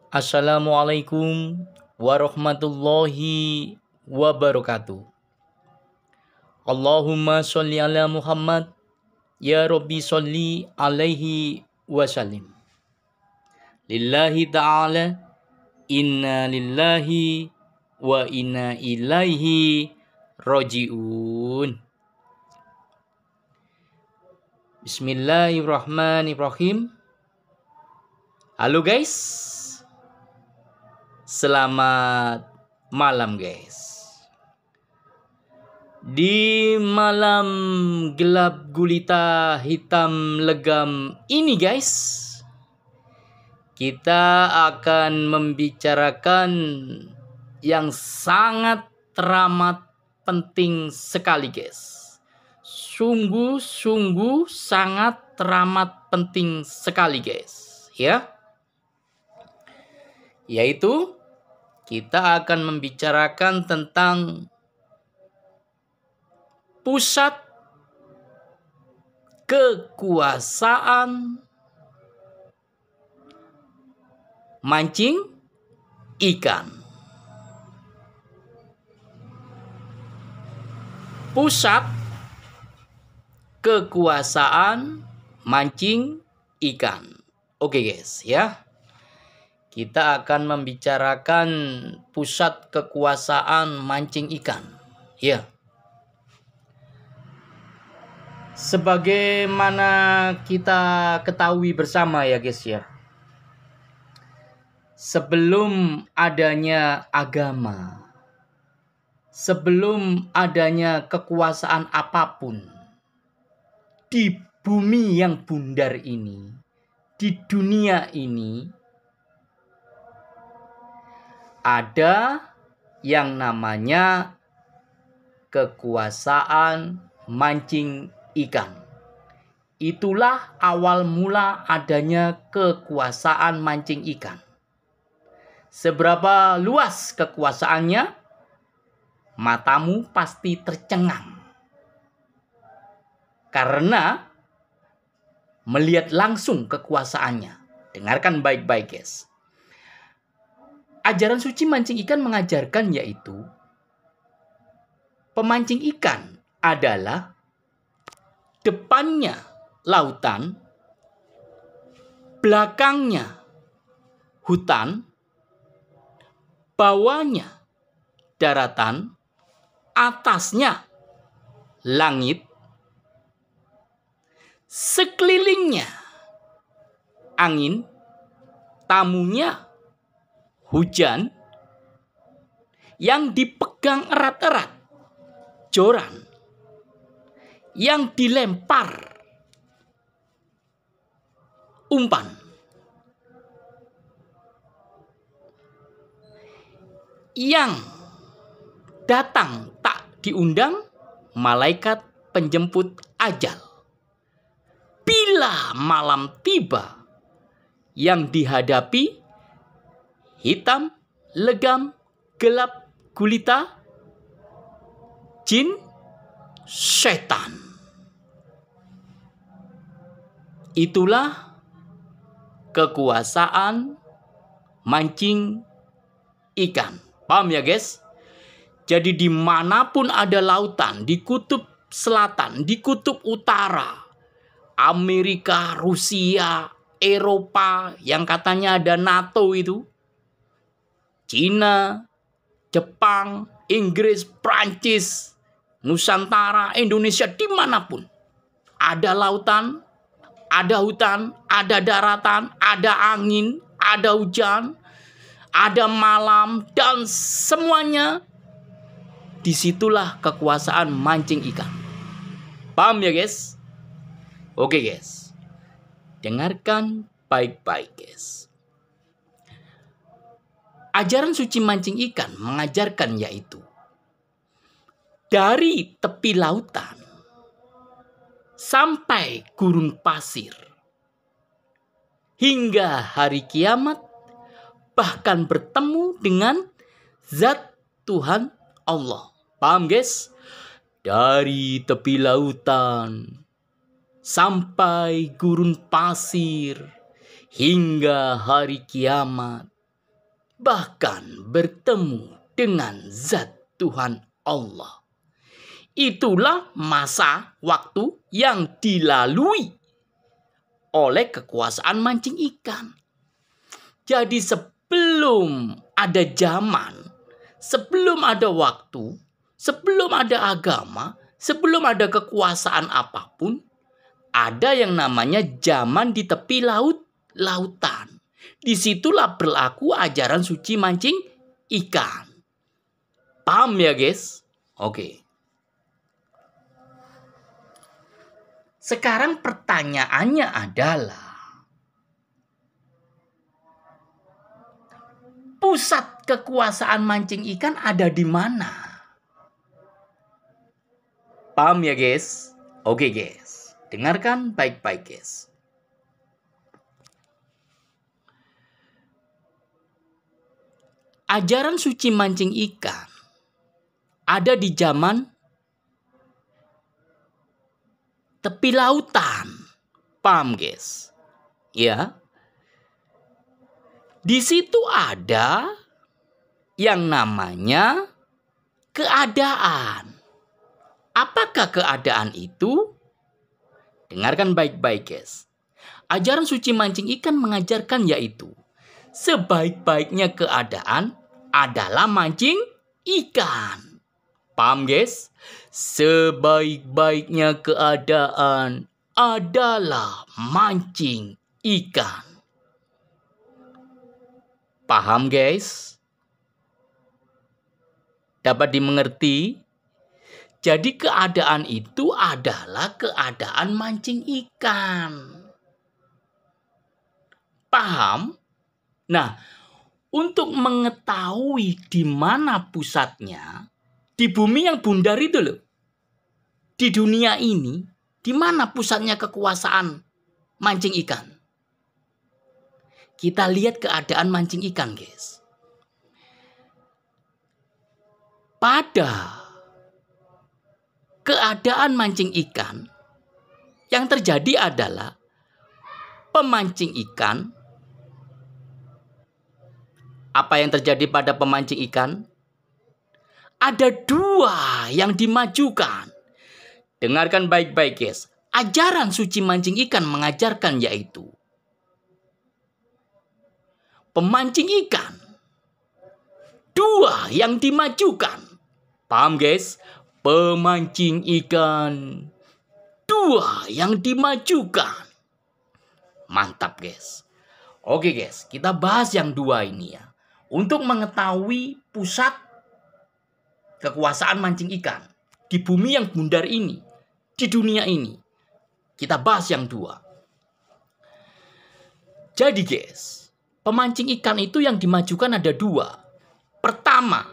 Assalamualaikum warahmatullahi wabarakatuh. Allahumma sholli ala Muhammad. Ya Rabbi sholli alaihi wasallim. Lillahi ta'ala inna lillahi wa inna ilaihi roji'un. Bismillahirrahmanirrahim. Halo guys, selamat malam guys. Di malam gelap gulita hitam legam ini guys, kita akan membicarakan yang sangat teramat penting sekali guys. Sungguh-sungguh sangat teramat penting sekali guys, ya. Yaitu kita akan membicarakan tentang pusat kekuasaan mancing ikan. Pusat kekuasaan mancing ikan. Oke guys, ya. Kita akan membicarakan pusat kekuasaan mancing ikan. Ya. Sebagaimana kita ketahui bersama ya guys ya. Sebelum adanya agama, sebelum adanya kekuasaan apapun di bumi yang bundar ini, di dunia ini, ada yang namanya kekuasaan mancing ikan. Itulah awal mula adanya kekuasaan mancing ikan. Seberapa luas kekuasaannya, matamu pasti tercengang. Karena melihat langsung kekuasaannya. Dengarkan baik-baik guys. Ajaran suci mancing ikan mengajarkan yaitu pemancing ikan adalah depannya lautan, belakangnya hutan, bawahnya daratan, atasnya langit, sekelilingnya angin, tamunya hujan, yang dipegang erat-erat joran, yang dilempar umpan, yang datang tak diundang malaikat penjemput ajal. Bila malam tiba, yang dihadapi hitam, legam, gelap, gulita, jin, setan. Itulah kekuasaan mancing ikan. Paham ya guys? Jadi dimanapun ada lautan, di kutub selatan, di kutub utara, Amerika, Rusia, Eropa, yang katanya ada NATO itu, Cina, Jepang, Inggris, Prancis, Nusantara, Indonesia, dimanapun ada lautan, ada hutan, ada daratan, ada angin, ada hujan, ada malam, dan semuanya disitulah kekuasaan mancing ikan. Paham ya guys? Oke guys, dengarkan baik-baik guys. Ajaran suci mancing ikan mengajarkan yaitu dari tepi lautan sampai gurun pasir hingga hari kiamat, bahkan bertemu dengan zat Tuhan Allah. Paham guys? Dari tepi lautan sampai gurun pasir hingga hari kiamat, bahkan bertemu dengan zat Tuhan Allah. Itulah masa waktu yang dilalui oleh kekuasaan mancing ikan. Jadi sebelum ada zaman, sebelum ada waktu, sebelum ada agama, sebelum ada kekuasaan apapun, ada yang namanya zaman di tepi lautan. Disitulah berlaku ajaran suci mancing ikan. Paham ya guys? Oke. Sekarang pertanyaannya adalah, pusat kekuasaan mancing ikan ada di mana? Paham ya guys? Oke guys, dengarkan baik-baik guys. Ajaran suci mancing ikan ada di zaman tepi lautan. Paham guys? Ya. Di situ ada yang namanya keadaan. Apakah keadaan itu? Dengarkan baik-baik guys. Ajaran suci mancing ikan mengajarkan yaitu, sebaik-baiknya keadaan adalah mancing ikan. Paham guys? Sebaik-baiknya keadaan adalah mancing ikan. Paham guys? Dapat dimengerti? Jadi keadaan itu adalah keadaan mancing ikan. Paham? Nah, untuk mengetahui di mana pusatnya, di bumi yang bundar itu loh, di dunia ini, di mana pusatnya kekuasaan mancing ikan? Kita lihat keadaan mancing ikan, guys. Pada keadaan mancing ikan, yang terjadi adalah pemancing ikan. Apa yang terjadi pada pemancing ikan? Ada dua yang dimajukan. Dengarkan baik-baik guys. Ajaran suci mancing ikan mengajarkan yaitu, pemancing ikan. Dua yang dimajukan. Paham guys? Pemancing ikan. Dua yang dimajukan. Mantap guys. Oke guys, kita bahas yang dua ini ya. Untuk mengetahui pusat kekuasaan mancing ikan di bumi yang bundar ini, di dunia ini, kita bahas yang dua. Jadi guys, pemancing ikan itu yang dimajukan ada dua. Pertama,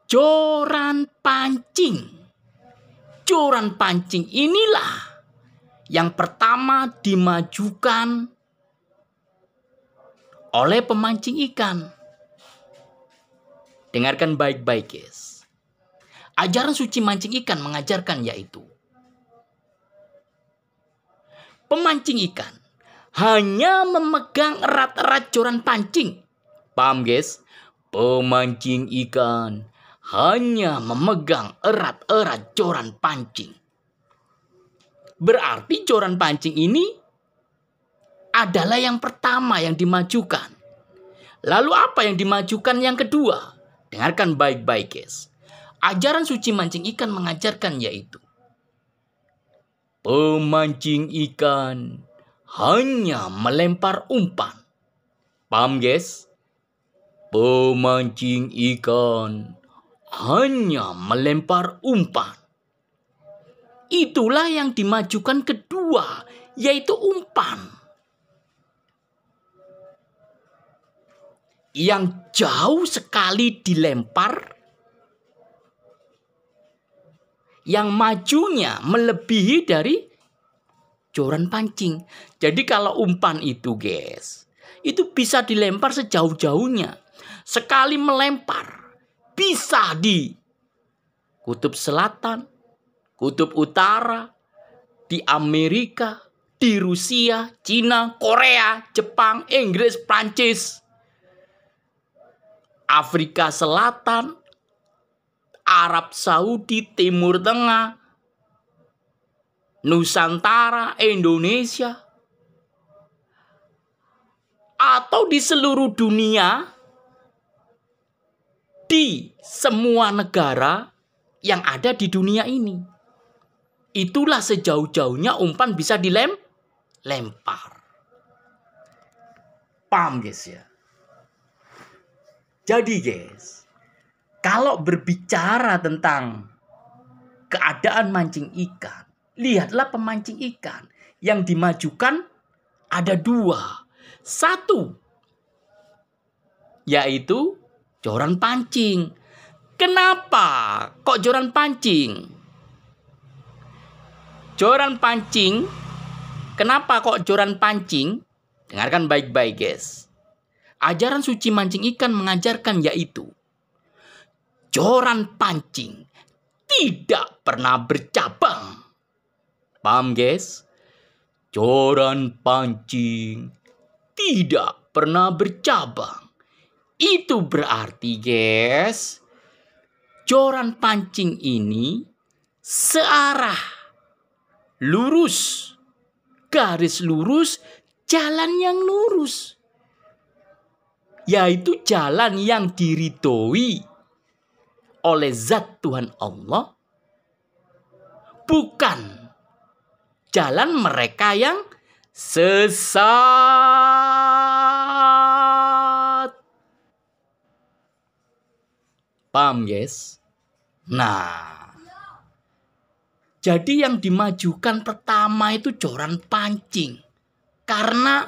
joran pancing. Joran pancing inilah yang pertama dimajukan oleh pemancing ikan. Dengarkan baik-baik guys. Ajaran suci mancing ikan mengajarkan yaitu, pemancing ikan hanya memegang erat-erat joran pancing. Paham guys? Pemancing ikan hanya memegang erat-erat joran pancing. Berarti joran pancing ini adalah yang pertama yang dimajukan. Lalu apa yang dimajukan yang kedua? Dengarkan baik-baik guys. Ajaran suci mancing ikan mengajarkan yaitu, pemancing ikan hanya melempar umpan. Paham guys? Pemancing ikan hanya melempar umpan. Itulah yang dimajukan kedua, yaitu umpan. Yang jauh sekali dilempar, yang majunya melebihi dari joran pancing. Jadi kalau umpan itu guys, itu bisa dilempar sejauh-jauhnya. Sekali melempar, bisa di kutub selatan, kutub utara, di Amerika, di Rusia, Cina, Korea, Jepang, Inggris, Prancis, Afrika Selatan, Arab Saudi, Timur Tengah, Nusantara, Indonesia, atau di seluruh dunia, di semua negara yang ada di dunia ini. Itulah sejauh-jauhnya umpan bisa dilempar. Paham guys ya? Jadi guys, kalau berbicara tentang keadaan mancing ikan, lihatlah pemancing ikan yang dimajukan ada 2. 1, yaitu joran pancing. Kenapa kok joran pancing? Joran pancing, kenapa kok joran pancing? Dengarkan baik-baik guys. Ajaran suci mancing ikan mengajarkan yaitu joran pancing tidak pernah bercabang. Paham guys? Joran pancing tidak pernah bercabang. Itu berarti guys, joran pancing ini searah, lurus, garis lurus, jalan yang lurus. Yaitu jalan yang diridhoi oleh zat Tuhan Allah. Bukan jalan mereka yang sesat. Paham guys? Nah, jadi yang dimajukan pertama itu joran pancing. Karena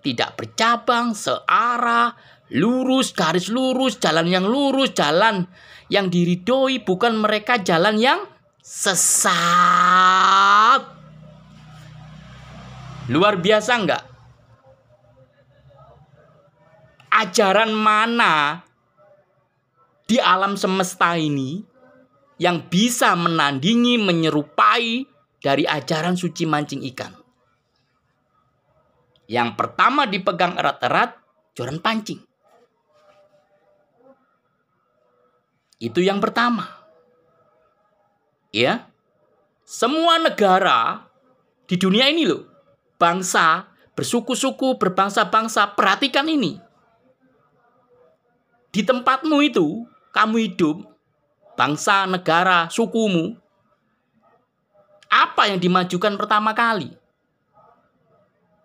tidak bercabang, searah, lurus, garis lurus, jalan yang lurus, jalan yang diridhoi, bukan mereka jalan yang sesat. Luar biasa enggak? Ajaran mana di alam semesta ini yang bisa menandingi, menyerupai dari ajaran suci mancing ikan? Yang pertama dipegang erat-erat, joran pancing. Itu yang pertama. Ya. Semua negara di dunia ini loh, bangsa, bersuku-suku, berbangsa-bangsa, perhatikan ini. Di tempatmu itu, kamu hidup, bangsa, negara, sukumu, apa yang dimajukan pertama kali?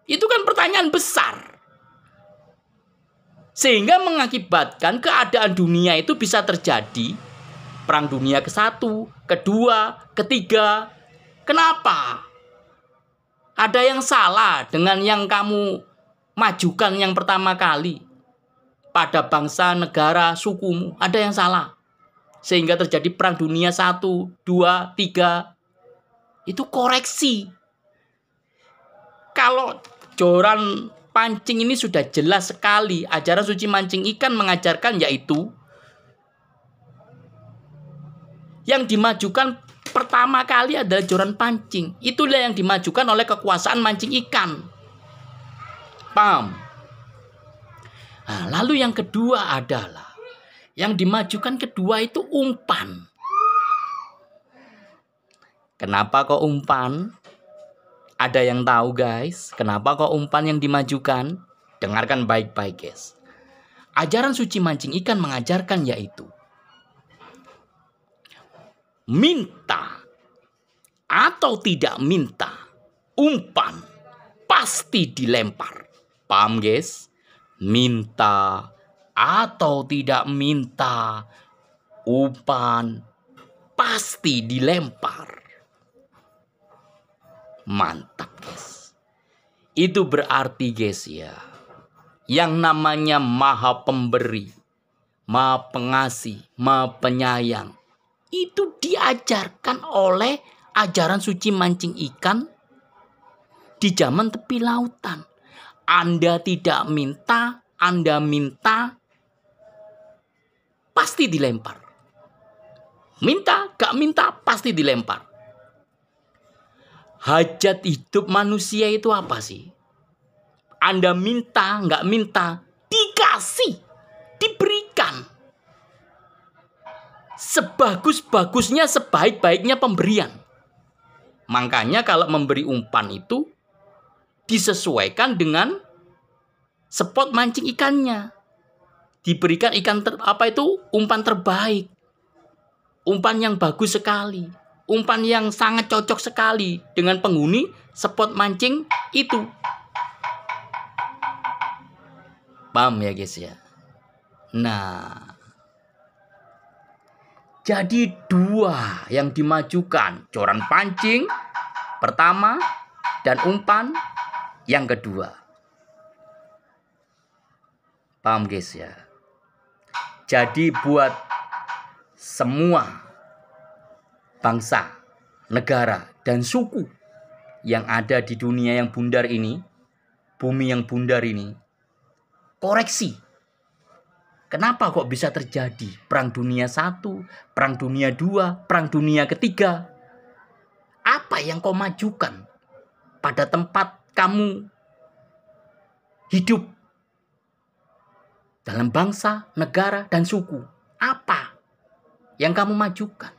Itu kan pertanyaan besar. Sehingga mengakibatkan keadaan dunia itu bisa terjadi. Perang dunia ke-1, ke-2, ke-3. Kenapa? Ada yang salah dengan yang kamu majukan yang pertama kali. Pada bangsa, negara, sukumu. Ada yang salah. Sehingga terjadi perang dunia 1, 2, 3. Itu koreksi. Kalau joran pancing ini sudah jelas sekali. Ajaran suci mancing ikan mengajarkan yaitu yang dimajukan pertama kali adalah joran pancing. Itulah yang dimajukan oleh kekuasaan mancing ikan. Paham? Nah, lalu yang kedua adalah yang dimajukan kedua itu umpan. Kenapa kok umpan? Ada yang tahu guys, kenapa kok umpan yang dimajukan? Dengarkan baik-baik guys. Ajaran suci mancing ikan mengajarkan yaitu minta atau tidak minta, umpan pasti dilempar. Paham guys? Minta atau tidak minta, umpan pasti dilempar. Mantap guys. Itu berarti guys ya, yang namanya Maha Pemberi, Maha Pengasih, Maha Penyayang, itu diajarkan oleh ajaran suci mancing ikan di zaman tepi lautan. Anda tidak minta, Anda minta, pasti dilempar. Minta, gak minta, pasti dilempar. Hajat hidup manusia itu apa sih? Anda minta, nggak minta, dikasih, diberikan. Sebagus-bagusnya, sebaik-baiknya pemberian. Makanya kalau memberi umpan itu disesuaikan dengan spot mancing ikannya. Diberikan ikan umpan terbaik. Umpan yang bagus sekali. Umpan yang sangat cocok sekali dengan penghuni spot mancing itu. Paham ya guys ya? Nah, jadi 2 yang dimajukan. Coran pancing pertama dan umpan yang kedua. Paham guys ya? Jadi buat semua bangsa, negara, dan suku yang ada di dunia yang bundar ini, bumi yang bundar ini, koreksi. Kenapa kok bisa terjadi Perang Dunia I, Perang Dunia II, Perang Dunia ketiga? Apa yang kau majukan pada tempat kamu hidup dalam bangsa, negara, dan suku? Apa yang kamu majukan?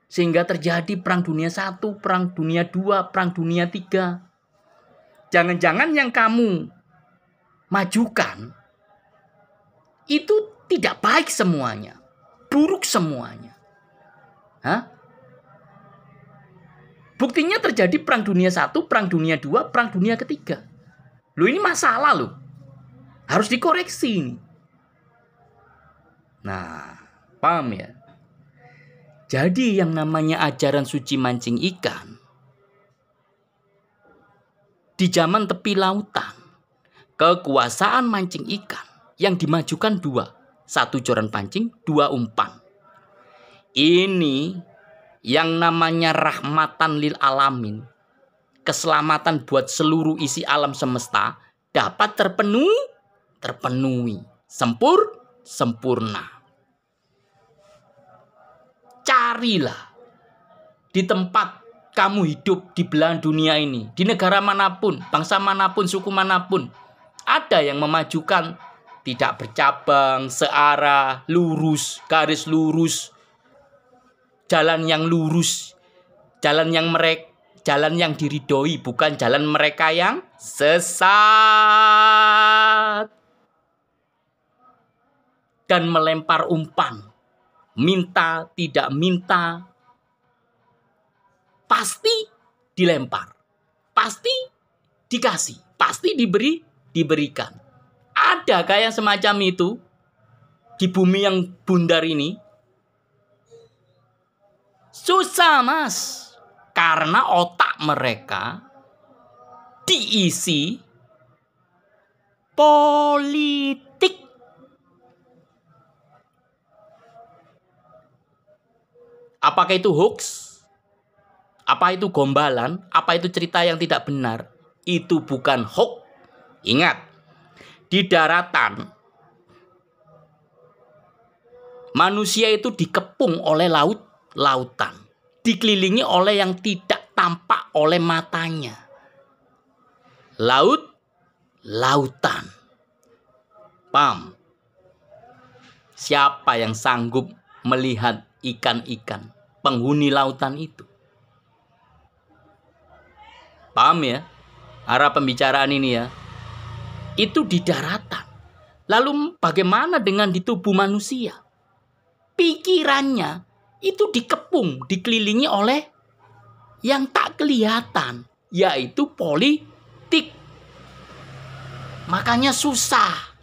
Sehingga terjadi Perang Dunia I, Perang Dunia II, Perang Dunia III. Jangan-jangan yang kamu majukan itu tidak baik semuanya. Buruk semuanya. Hah? Buktinya terjadi Perang Dunia I, Perang Dunia II, Perang Dunia ketiga. Loh, ini masalah loh. Harus dikoreksi ini. Nah, paham ya? Jadi yang namanya ajaran suci mancing ikan di zaman tepi lautan, kekuasaan mancing ikan yang dimajukan 2. 1 coran pancing, 2 umpan. Ini yang namanya rahmatan lil alamin. Keselamatan buat seluruh isi alam semesta dapat terpenuhi. Sempurna. Carilah di tempat kamu hidup di belahan dunia ini, di negara manapun, bangsa manapun, suku manapun, ada yang memajukan tidak bercabang, searah, lurus, garis lurus, jalan yang lurus, jalan yang diridhoi, bukan jalan mereka yang sesat. Dan melempar umpan, minta tidak minta, pasti dilempar, pasti dikasih, pasti diberikan. Ada kayak semacam itu di bumi yang bundar ini? Susah mas, karena otak mereka diisi politik. Apakah itu hoax? Apa itu gombalan? Apa itu cerita yang tidak benar? Itu bukan hoax. Ingat, di daratan manusia itu dikepung oleh lautan, dikelilingi oleh yang tidak tampak oleh matanya. Lautan. Paham? Siapa yang sanggup melihat ikan-ikan penghuni lautan itu? Paham ya arah pembicaraan ini ya? Itu di daratan. Lalu bagaimana dengan di tubuh manusia? Pikirannya itu dikepung, dikelilingi oleh yang tak kelihatan, yaitu politik. Makanya susah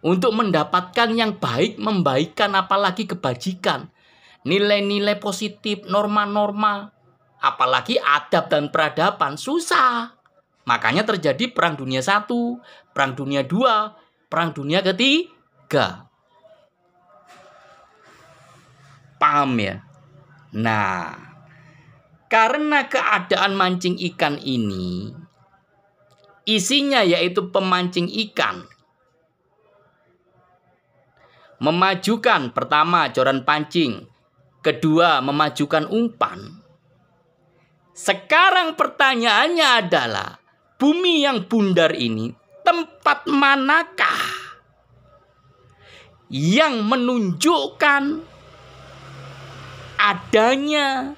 untuk mendapatkan yang baik, membaikkan, apalagi kebajikan. Nilai-nilai positif, norma-norma, apalagi adab dan peradaban, susah. Makanya terjadi Perang Dunia I, Perang Dunia II, Perang Dunia ketiga. Paham ya? Nah, karena keadaan mancing ikan ini, isinya yaitu pemancing ikan, memajukan pertama coran pancing, kedua memajukan umpan, Sekarang pertanyaannya adalah, bumi yang bundar ini tempat manakah yang menunjukkan adanya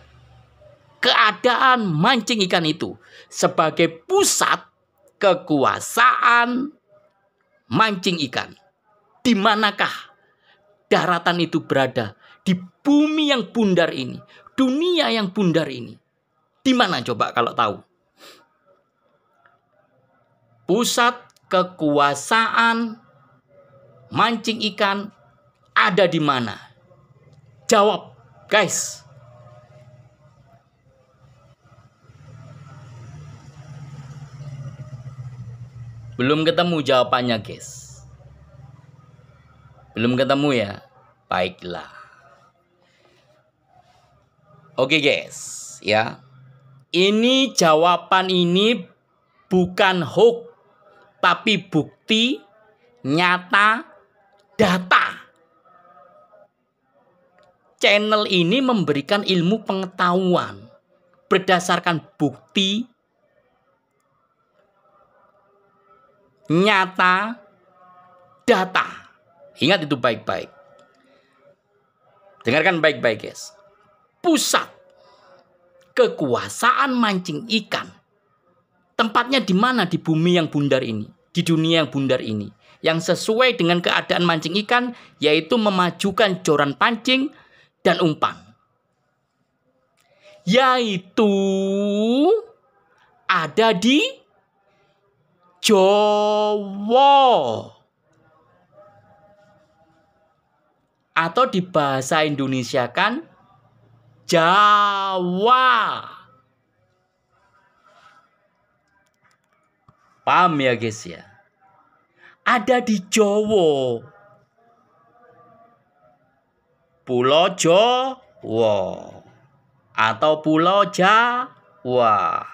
keadaan mancing ikan itu sebagai pusat kekuasaan mancing ikan? Di manakah daratan itu berada? Di bumi yang bundar ini, dunia yang bundar ini. Di mana coba kalau tahu? Pusat kekuasaan mancing ikan ada di mana? Jawab, guys. Belum ketemu jawabannya, guys. Belum ketemu ya? Baiklah. Oke, guys, ya. Ini jawaban ini bukan hoax, tapi bukti nyata, data. Channel ini memberikan ilmu pengetahuan berdasarkan bukti nyata, data. Ingat itu baik-baik. Dengarkan baik-baik, guys. Pusat kekuasaan mancing ikan tempatnya di mana di bumi yang bundar ini, di dunia yang bundar ini, yang sesuai dengan keadaan mancing ikan, yaitu memajukan joran pancing dan umpan. Yaitu ada di Jawa. Atau di bahasa Indonesia kan Jawa. Paham ya, guys ya? Ada di Jawa. Pulau Jawa atau Pulau Jawa.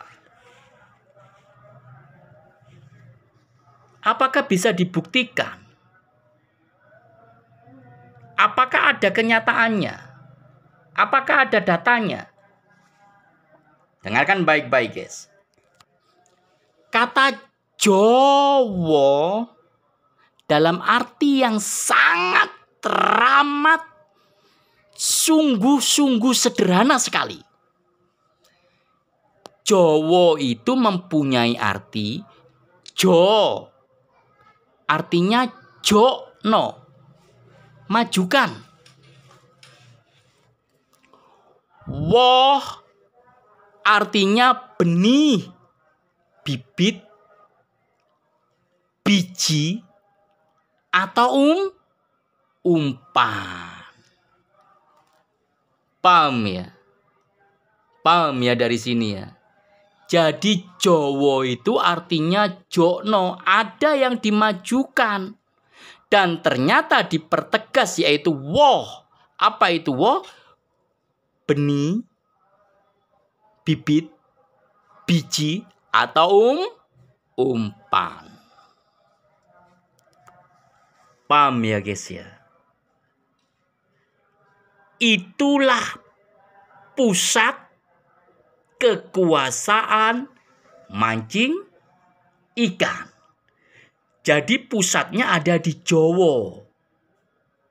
Apakah bisa dibuktikan? Apakah ada kenyataannya? Apakah ada datanya? Dengarkan baik-baik, guys. Kata Jawa dalam arti yang sangat teramat, sungguh-sungguh sederhana sekali. Jawa itu mempunyai arti Jo. Artinya jokno, majukan. Woh artinya benih, bibit, biji, atau umpan. Paham ya? Paham ya dari sini ya? Jadi Jawa itu artinya jokno, ada yang dimajukan. Dan ternyata dipertegas yaitu woh. Apa itu woh? Benih, bibit, biji, atau umpan. Paham ya, guys ya? Itulah pusat kekuasaan mancing ikan. Jadi pusatnya ada di Jawa.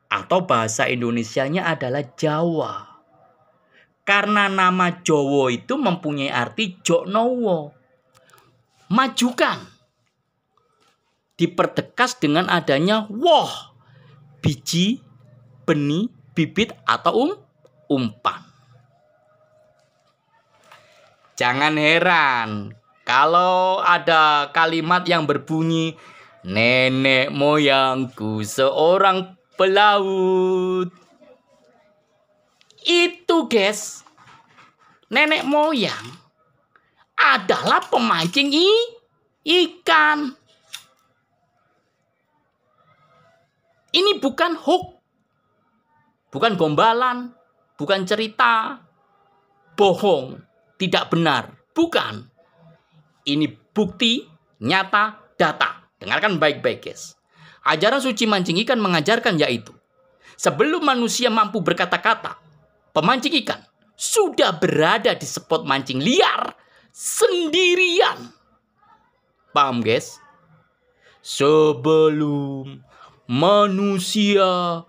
Atau bahasa Indonesianya adalah Jawa. Karena nama Jawa itu mempunyai arti joknowo, majukan. Dipertegas dengan adanya woh, biji, benih, bibit, atau umpan. Jangan heran kalau ada kalimat yang berbunyi, nenek moyangku seorang pelaut. Itu, guys, nenek moyang adalah pemancing ikan. Ini bukan hoax, bukan gombalan, bukan cerita bohong, tidak benar. Bukan. Ini bukti, nyata, data. Dengarkan baik-baik, guys. Ajaran suci mancing ikan mengajarkan yaitu, sebelum manusia mampu berkata-kata, pemancing ikan sudah berada di spot mancing liar sendirian. Paham guys? Sebelum manusia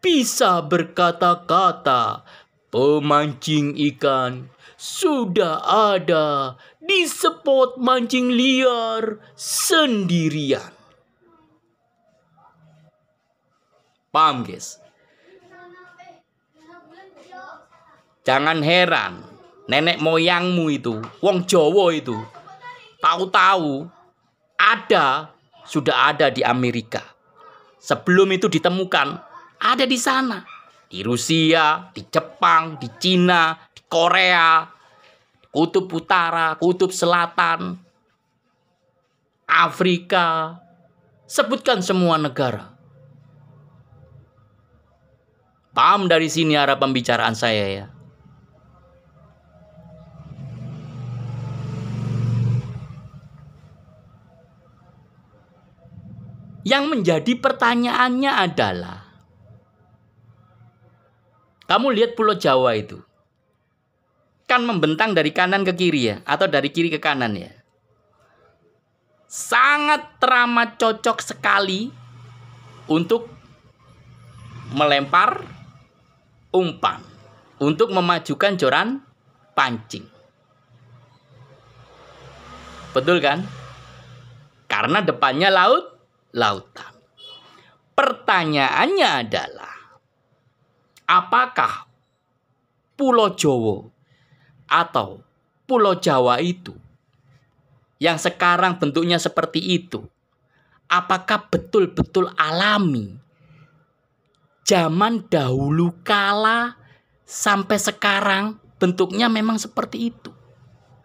bisa berkata-kata, pemancing ikan sudah ada di spot mancing liar sendirian. Paham guys? Jangan heran, nenek moyangmu itu, wong Jawa itu, tahu-tahu sudah ada di Amerika. Sebelum itu ditemukan, ada di sana. Di Rusia, di Jepang, di Cina, di Korea, Kutub Utara, Kutub Selatan, Afrika. Sebutkan semua negara. Paham dari sini arah pembicaraan saya ya. Yang menjadi pertanyaannya adalah, kamu lihat Pulau Jawa itu, kan membentang dari kanan ke kiri ya, atau dari kiri ke kanan ya. Sangat teramat cocok sekali untuk melempar umpan, untuk memajukan joran pancing. Betul kan? Karena depannya lautan. Pertanyaannya adalah, apakah Pulau Jawa atau Pulau Jawa itu yang sekarang bentuknya seperti itu, apakah betul-betul alami zaman dahulu kala sampai sekarang bentuknya memang seperti itu?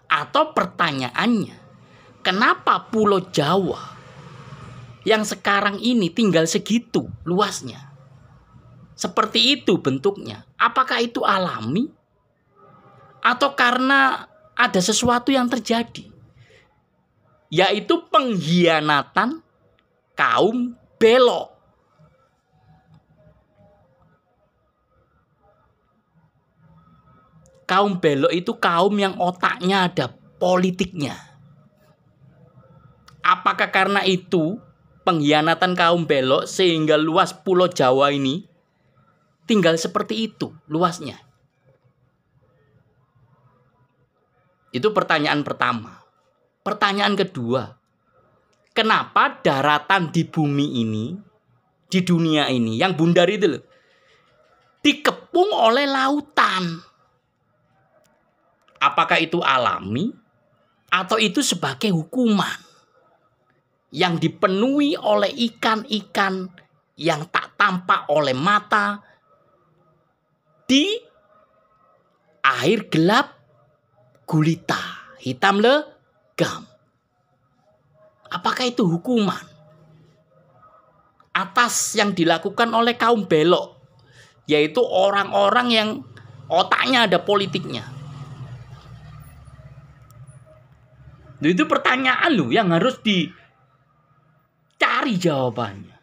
Atau pertanyaannya, kenapa Pulau Jawa yang sekarang ini tinggal segitu luasnya, seperti itu bentuknya, apakah itu alami? Atau karena ada sesuatu yang terjadi, yaitu pengkhianatan kaum Belok. Kaum Belok itu kaum yang otaknya ada politiknya. Apakah karena itu pengkhianatan kaum Belok sehingga luas Pulau Jawa ini tinggal seperti itu luasnya? Itu pertanyaan pertama. Pertanyaan kedua, kenapa daratan di bumi ini, di dunia ini, yang bundar itu loh, dikepung oleh lautan? Apakah itu alami atau itu sebagai hukuman yang dipenuhi oleh ikan-ikan yang tak tampak oleh mata di air gelap gulita, hitam legam? Apakah itu hukuman atas yang dilakukan oleh kaum Belok, yaitu orang-orang yang otaknya ada politiknya? Itu pertanyaan lu yang harus dicari jawabannya.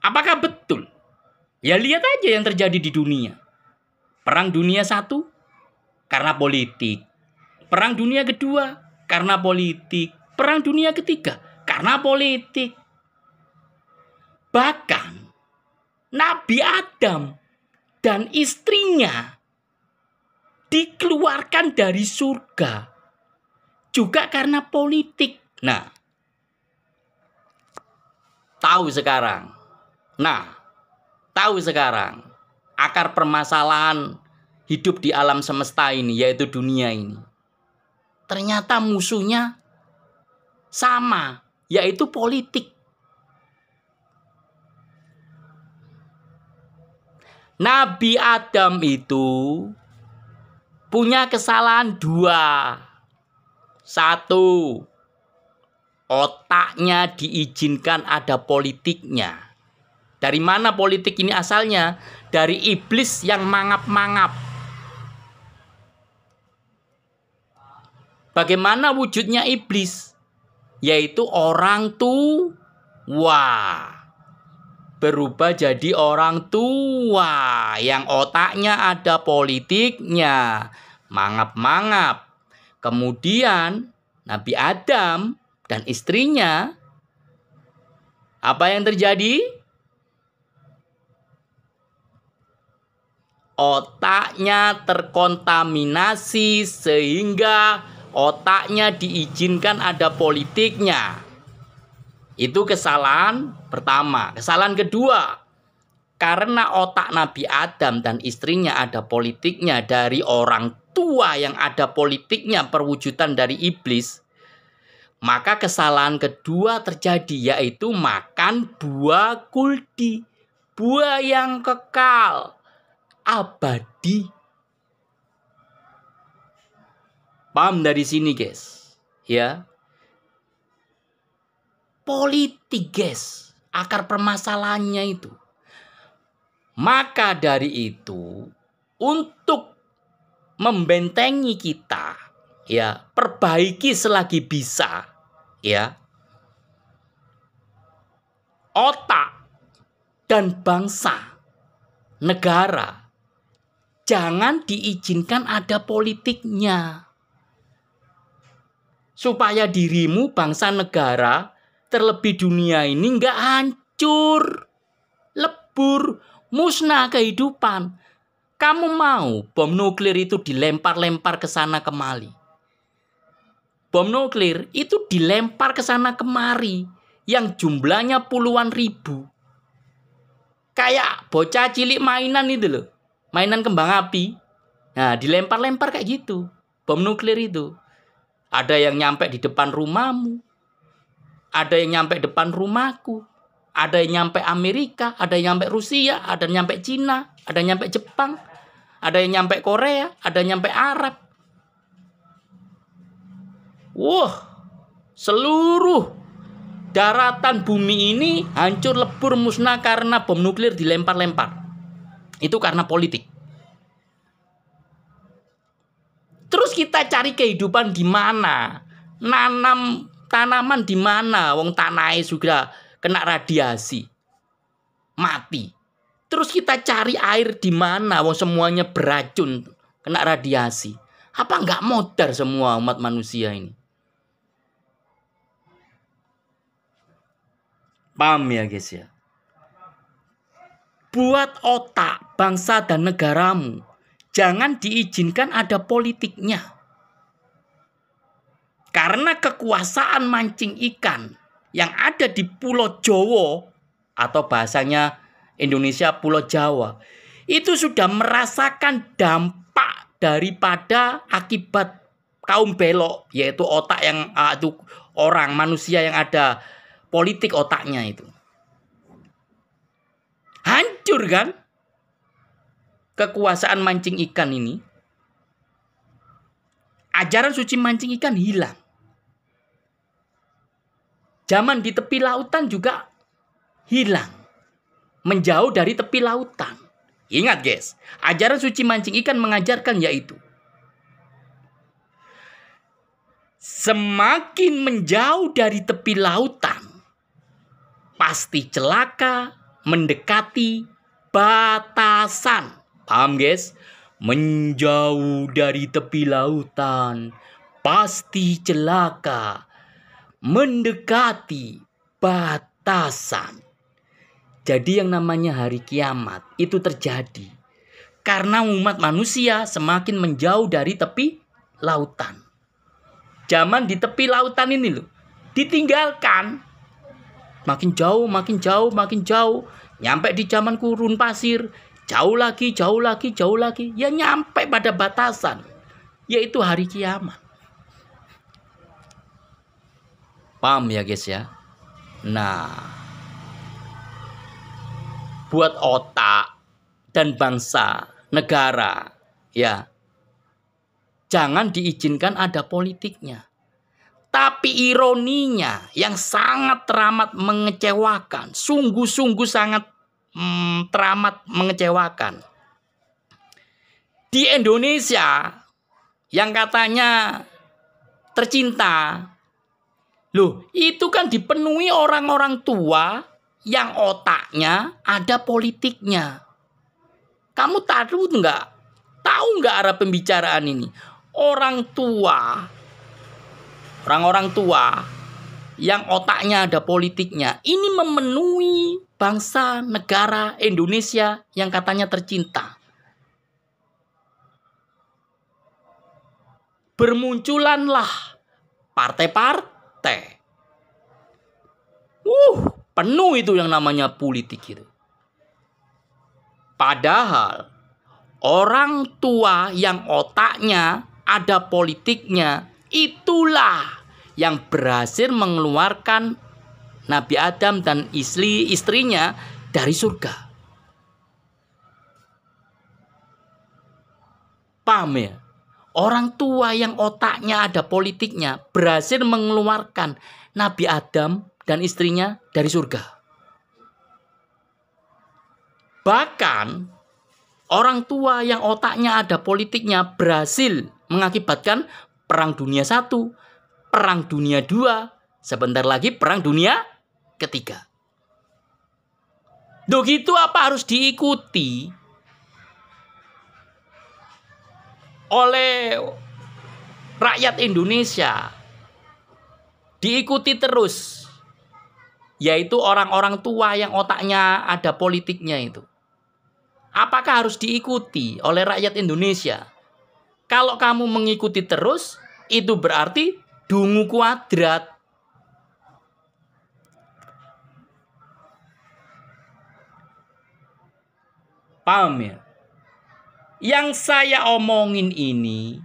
Apakah betul? Ya lihat aja yang terjadi di dunia. Perang Dunia I karena politik. Perang Dunia II karena politik. Perang Dunia III karena politik. Bahkan Nabi Adam dan istrinya dikeluarkan dari surga juga karena politik. Nah, tahu sekarang akar permasalahan hidup di alam semesta ini, yaitu dunia ini. Ternyata musuhnya sama, yaitu politik. Nabi Adam itu punya kesalahan 2. 1, otaknya diizinkan ada politiknya. Dari mana politik ini asalnya? Dari iblis yang mangap-mangap. Bagaimana wujudnya iblis? Yaitu orang tua. berubah jadi orang tua yang otaknya ada politiknya, mangap-mangap. Kemudian Nabi Adam dan istrinya, apa yang terjadi? Otaknya terkontaminasi sehingga otaknya diizinkan ada politiknya. Itu kesalahan pertama. Kesalahan kedua, karena otak Nabi Adam dan istrinya ada politiknya dari orang tua yang ada politiknya perwujudan dari iblis, maka kesalahan kedua terjadi, yaitu makan buah kuldi, buah yang kekal, abadi. Paham dari sini, guys? Ya. Politik, guys, akar permasalahannya itu. Maka dari itu, untuk membentengi kita, ya, perbaiki selagi bisa, ya, otak dan bangsa, negara, jangan diizinkan ada politiknya. Supaya dirimu, bangsa, negara, terlebih dunia ini nggak hancur, lebur, musnah kehidupan. Kamu mau bom nuklir itu dilempar-lempar ke sana kemari. Bom nuklir itu dilempar ke sana kemari yang jumlahnya puluhan ribu. Kayak bocah cilik mainan itu loh. Mainan kembang api. Nah, dilempar-lempar kayak gitu. Bom nuklir itu. Ada yang nyampe di depan rumahmu. Ada yang nyampe depan rumahku. Ada yang nyampe Amerika. Ada yang nyampe Rusia. Ada yang nyampe Cina. Ada yang nyampe Jepang. Ada yang nyampe Korea. Ada yang nyampe Arab. Wah, seluruh daratan bumi ini hancur lebur musnah karena bom nuklir dilempar-lempar. Itu karena politik. Terus kita cari kehidupan di mana? Nanam tanaman di mana? Wong tanahnya sudah kena radiasi, mati. Terus kita cari air di mana? Wong semuanya beracun, kena radiasi. Apa nggak modar semua umat manusia ini? Paham ya, guys ya? Buat otak bangsa dan negaramu, jangan diizinkan ada politiknya. Karena kekuasaan mancing ikan yang ada di Pulau Jawa, atau bahasanya Indonesia Pulau Jawa, itu sudah merasakan dampak daripada akibat kaum belok, yaitu otak yang itu orang manusia yang ada politik otaknya itu. Hancur kan? Kekuasaan mancing ikan ini. Ajaran suci mancing ikan hilang. Zaman di tepi lautan juga hilang. Menjauh dari tepi lautan. Ingat, guys, ajaran suci mancing ikan mengajarkan yaitu semakin menjauh dari tepi lautan, pasti celaka mendekati batasan. Paham, guys? Menjauh dari tepi lautan, pasti celaka mendekati batasan. Jadi yang namanya hari kiamat itu terjadi karena umat manusia semakin menjauh dari tepi lautan. Zaman di tepi lautan ini loh, ditinggalkan. Makin jauh, makin jauh, makin jauh. Nyampe di zaman gurun pasir. Jauh lagi, jauh lagi, jauh lagi. Ya nyampe pada batasan. Yaitu hari kiamat. Paham ya, guys ya? Nah, buat otak dan bangsa, negara, ya, jangan diizinkan ada politiknya. Tapi ironinya yang sangat teramat mengecewakan, sungguh-sungguh sangat teramat mengecewakan. Di Indonesia yang katanya tercinta, loh, itu kan dipenuhi orang-orang tua yang otaknya ada politiknya. Kamu tahu nggak? Tahu nggak arah pembicaraan ini? Orang tua, orang-orang tua yang otaknya ada politiknya, ini memenuhi bangsa negara Indonesia yang katanya tercinta. Bermunculanlah partai-partai. Penuh itu yang namanya politik itu. Padahal orang tua yang otaknya ada politiknya, itulah yang berhasil mengeluarkan Nabi Adam dan istrinya dari surga. Paham ya? Orang tua yang otaknya ada politiknya berhasil mengeluarkan Nabi Adam dan istrinya dari surga. Bahkan orang tua yang otaknya ada politiknya berhasil mengakibatkan Perang Dunia I, Perang Dunia II, sebentar lagi Perang Dunia Ketiga. Begitu apa harus diikuti oleh rakyat Indonesia? Diikuti terus, yaitu orang-orang tua yang otaknya ada politiknya itu. Apakah harus diikuti oleh rakyat Indonesia? Kalau kamu mengikuti terus, itu berarti dungu kuadrat. Paham ya? Yang saya omongin ini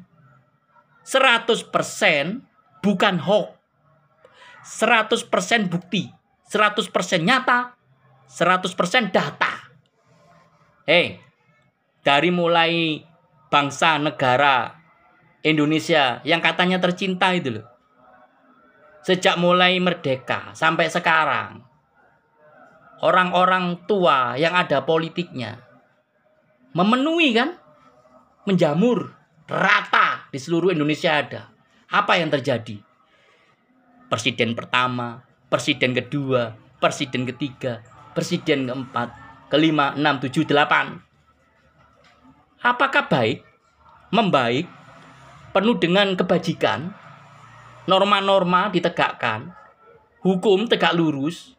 100% bukan hoax. 100% bukti. 100% nyata. 100% data. Dari mulai bangsa negara Indonesia yang katanya tercinta itu loh. Sejak mulai merdeka sampai sekarang, orang-orang tua yang ada politiknya memenuhi kan, menjamur rata di seluruh Indonesia ada. Apa yang terjadi? Presiden pertama, presiden kedua, presiden ketiga, presiden keempat, kelima, 6, 7, 8. Apakah baik? Membaik? Penuh dengan kebajikan? Norma-norma ditegakkan? Hukum tegak lurus?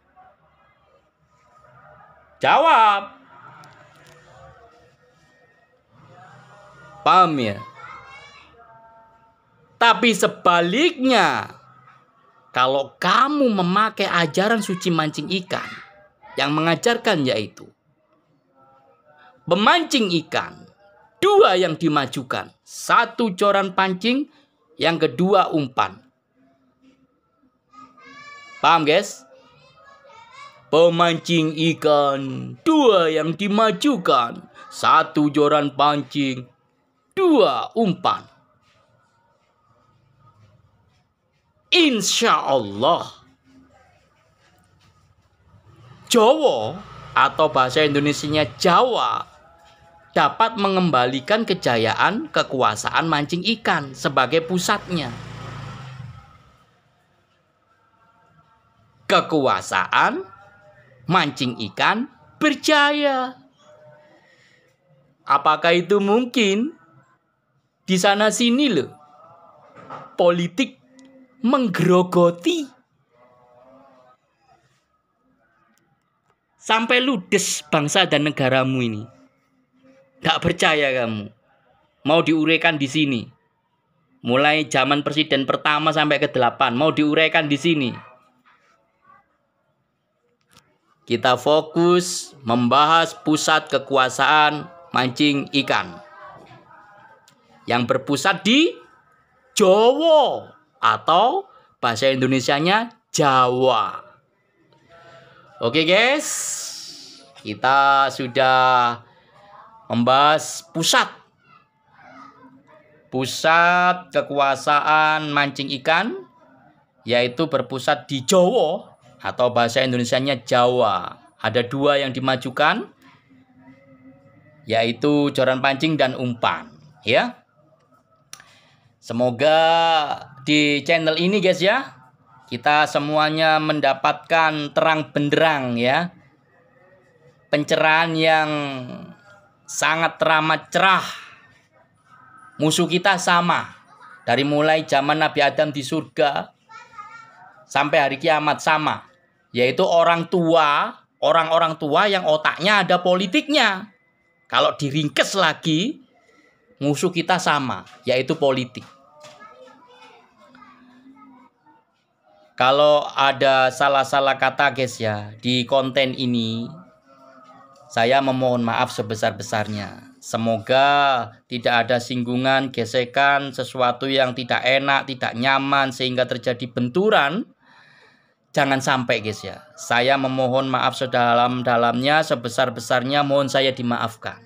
Jawab. Paham ya? Tapi sebaliknya, kalau kamu memakai ajaran suci mancing ikan, yang mengajarkan yaitu memancing ikan, 2 yang dimajukan. 1 joran pancing, yang kedua umpan. Paham guys? Pemancing ikan, 2 yang dimajukan. 1 joran pancing, 2 umpan. Insya Allah Jawa atau bahasa Indonesianya Jawa dapat mengembalikan kejayaan kekuasaan mancing ikan sebagai pusatnya. Kekuasaan mancing ikan berjaya. Apakah itu mungkin? Di sana sini loh, politik menggerogoti sampai ludes bangsa dan negaramu ini. Gak percaya kamu? Mau diuraikan di sini. Mulai zaman presiden pertama sampai ke-8 mau diuraikan di sini. Kita fokus membahas pusat kekuasaan mancing ikan yang berpusat di Jawa atau bahasa Indonesianya Jawa. Oke guys, kita sudah membahas pusat kekuasaan mancing ikan, yaitu berpusat di Jawa atau bahasa Indonesianya Jawa. Ada 2 yang dimajukan, yaitu joran pancing dan umpan, ya. Semoga di channel ini guys ya, Kita semuanya mendapatkan terang benderang ya. Pencerahan yang sangat teramat cerah. Musuh kita sama. Dari mulai zaman Nabi Adam di surga sampai hari kiamat sama. Yaitu orang tua, orang-orang tua yang otaknya ada politiknya. Kalau diringkes lagi, musuh kita sama, yaitu politik. Kalau ada salah-salah kata guys ya, di konten ini, saya memohon maaf sebesar-besarnya. Semoga tidak ada singgungan, gesekan, sesuatu yang tidak enak, tidak nyaman, sehingga terjadi benturan. Jangan sampai guys ya. Saya memohon maaf sedalam-dalamnya, sebesar-besarnya, mohon saya dimaafkan.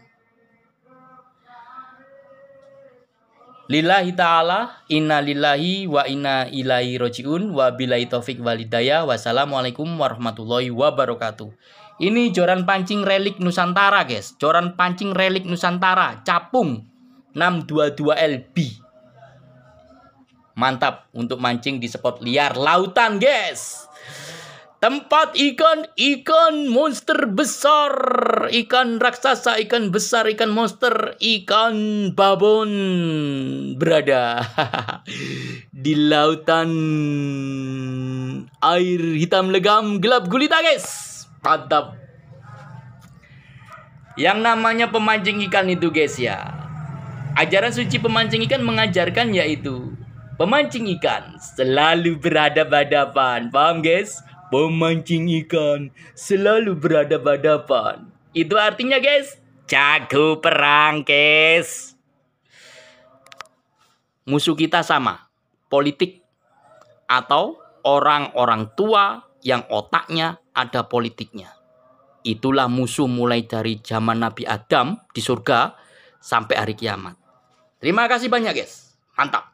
Lillahi ta'ala, inna lillahi wa inna ilaihi roji'un, wa billahi taufik walidayah, wassalamualaikum warahmatullahi wabarakatuh. Ini joran pancing relik Nusantara guys, joran pancing relik Nusantara, capung 622 LB. Mantap untuk mancing di spot liar lautan guys. Tempat ikan monster besar, ikan raksasa, ikan besar, ikan monster, ikan babon berada di lautan air hitam legam gelap gulita guys. Mantap. Yang namanya pemancing ikan itu guys ya, ajaran suci pemancing ikan mengajarkan yaitu pemancing ikan selalu berhadapan-hadapan. Paham guys? Pemancing ikan selalu berhadapan-hadapan. Itu artinya guys, jago perang guys. Musuh kita sama, politik atau orang-orang tua yang otaknya ada politiknya. Itulah musuh mulai dari zaman Nabi Adam di surga sampai hari kiamat. Terima kasih banyak guys. Mantap.